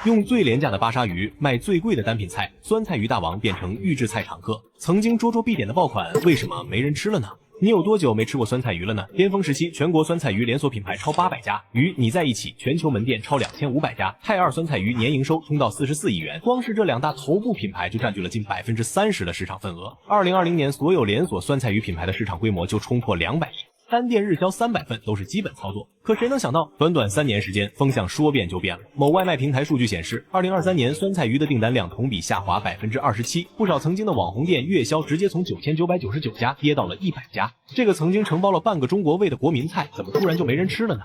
用最廉價的巴沙魚賣最貴的單品菜，酸菜魚大王變成預製菜常客。曾經桌桌必點的爆款，為什麼沒人吃了呢？你有多久沒吃過酸菜魚了呢？巔峰時期，全國酸菜魚連鎖品牌超800家，與你在一起全球门店超2500家。泰二酸菜魚年營收衝到44億元，光是這兩大頭部品牌就佔據了近30%的市場份額。2020年，所有連鎖酸菜魚品牌的市場規模就衝破200億。單店日銷300份都是基本操作，可誰能想到，短短3年時間，風向說變就變了。某外賣平台數據顯示，2023年酸菜魚的訂單量同比下滑27%，不少曾經的網紅店月銷直接從9999家跌到了100家。這個曾經承包了半個中國胃的國民菜，怎麼突然就沒人吃了呢？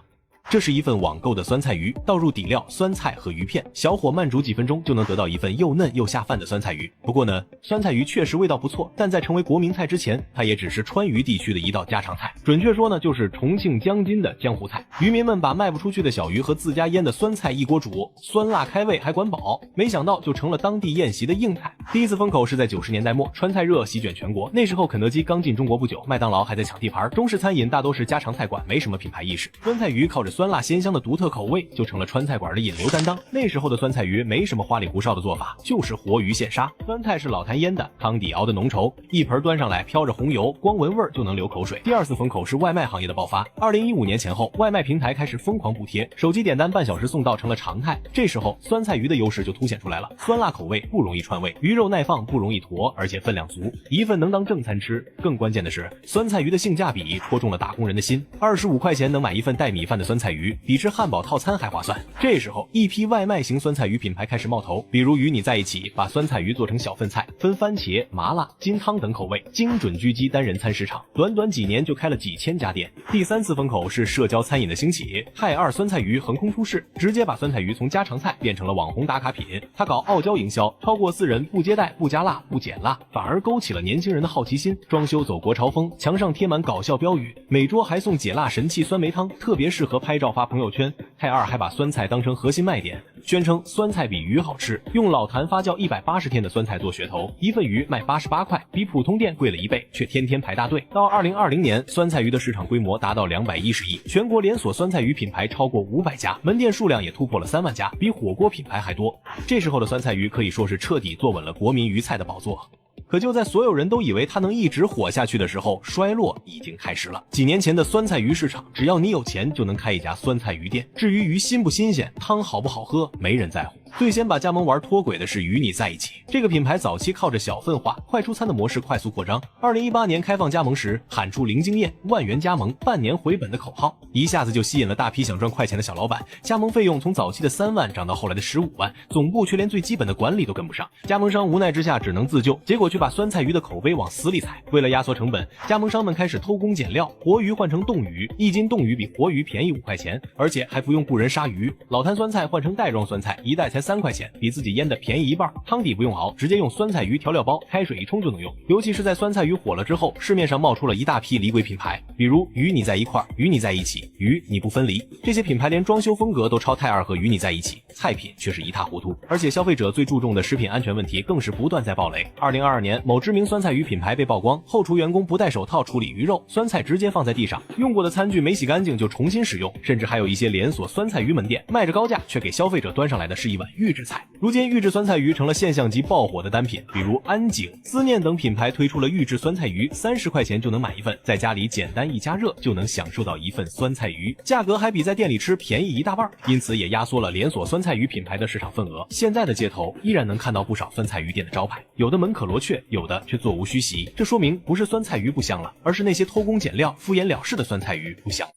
這是一份網購的酸菜魚，倒入底料、酸菜和魚片，小火慢煮幾分鐘就能得到一份又嫩又下飯的酸菜魚。不過呢，酸菜魚確實味道不錯，但在成為國民菜之前，它也只是川渝地區的一道家常菜，準確說呢，就是重慶江津的江湖菜。漁民們把賣不出去的小魚和自家醃的酸菜一鍋煮，酸辣開胃還管飽，沒想到就成了當地宴席的硬菜。第一次風口是在90年代末，川菜熱席捲全國，那時候肯德基剛進中國不久，麥當勞還在搶地盤，中式餐飲大都是家常菜館，沒什麼品牌意識。酸菜魚靠着酸辣鮮香的獨特口味，就成了川菜館的引流擔當。那時候的酸菜魚沒什麼花里胡哨的做法，就是活魚現殺，酸菜是老壇醃的，湯底熬得濃稠，一盆端上來飄着紅油，光聞味兒就能流口水。第二次風口是外賣行業的爆發。2015年前後，外賣平台開始瘋狂補貼，手機點單半小時送到成了常態。這時候酸菜魚的優勢就凸顯出來了，酸辣口味不容易串味，魚肉耐放不容易坨，而且分量足，一份能當正餐吃。更關鍵的是，酸菜魚的性價比戳中了打工人的心，25塊錢能買一份帶米飯的酸菜魚，比吃漢堡套餐還划算。這時候一批外賣型酸菜魚品牌開始冒頭，比如與你在一起把酸菜魚做成小份菜，分番茄、麻辣、金湯等口味，精準狙擊單人餐市場，短短幾年就開了幾千家店。第三次风口是社交餐飲的興起，泰二酸菜魚橫空出世，直接把酸菜魚從家常菜變成了網紅打卡品。他搞傲嬌營銷，超過4人不接待、不加辣、不減辣，反而勾起了年輕人的好奇心。裝修走國潮風，牆上貼滿搞笑標語，每桌還送解辣神器酸梅湯，特別適合拍照發朋友圈。泰二還把酸菜当成核心賣點，宣稱酸菜比魚好吃，用老壇發酵180天的酸菜做噱頭，一份魚賣88塊，比普通店貴了1倍，卻天天排大隊。到2020年，酸菜魚的市場規模達到210億，全國連鎖酸菜魚品牌超過500家，門店數量也突破了3萬家，比火鍋品牌還多。這時候的酸菜魚可以說是徹底坐穩了國民魚菜的寶座。可就在所有人都以為它能一直火下去的時候，衰落已經開始了。幾年前的酸菜魚市场，只要你有錢就能開一家酸菜魚店，至於魚新不新鮮，湯好不好喝，没人在乎。最先把加盟玩脫軌的是與你在一起。這個品牌早期靠着小份化、快出餐的模式快速擴張。2018年開放加盟時，喊出零經驗、萬元加盟、半年回本的口號，一下子就吸引了大批想賺快錢的小老板。加盟費用從早期的3萬漲到後來的15萬，總部卻連最基本的管理都跟不上。加盟商無奈之下只能自救，結果卻把酸菜魚的口碑往死裡踩。為了壓縮成本，加盟商們開始偷工減料，活魚換成凍魚，1斤凍魚比活魚便宜5塊錢，而且還不用雇人殺魚。老壇酸菜換成袋裝酸菜，一袋才3塊錢，比自己醃的便宜1半。湯底不用熬，直接用酸菜魚調料包，開水一沖就能用。尤其是在酸菜魚火了之後，市面上冒出了一大批離軌品牌，比如與你在一塊、與你在一起、與你不分離。這些品牌連裝修風格都超泰二和與你在一起，菜品卻是一塌糊涂。而且消費者最注重的食品安全問題更是不斷在爆雷。2022年，某知名酸菜魚品牌被曝光，後廚員工不戴手套處理魚肉，酸菜直接放在地上，用過的餐具沒洗乾淨就重新使用，甚至還有一些連鎖酸菜魚門店賣着高價，卻給消費者端上來的是一碗預製菜。如今預製酸菜魚成了現象級爆火的單品，比如安井、思念等品牌推出了預製酸菜魚，30塊錢就能買一份，在家裡簡單一加熱就能享受到一份酸菜魚，價格還比在店裡吃便宜一大半，因此也壓縮了連鎖酸菜魚品牌的市场份額。現在的街頭依然能看到不少酸菜魚店的招牌，有的门可罗雀，有的卻座無虛席，這說明不是酸菜魚不香了，而是那些偷工減料、敷衍了事的酸菜魚不香。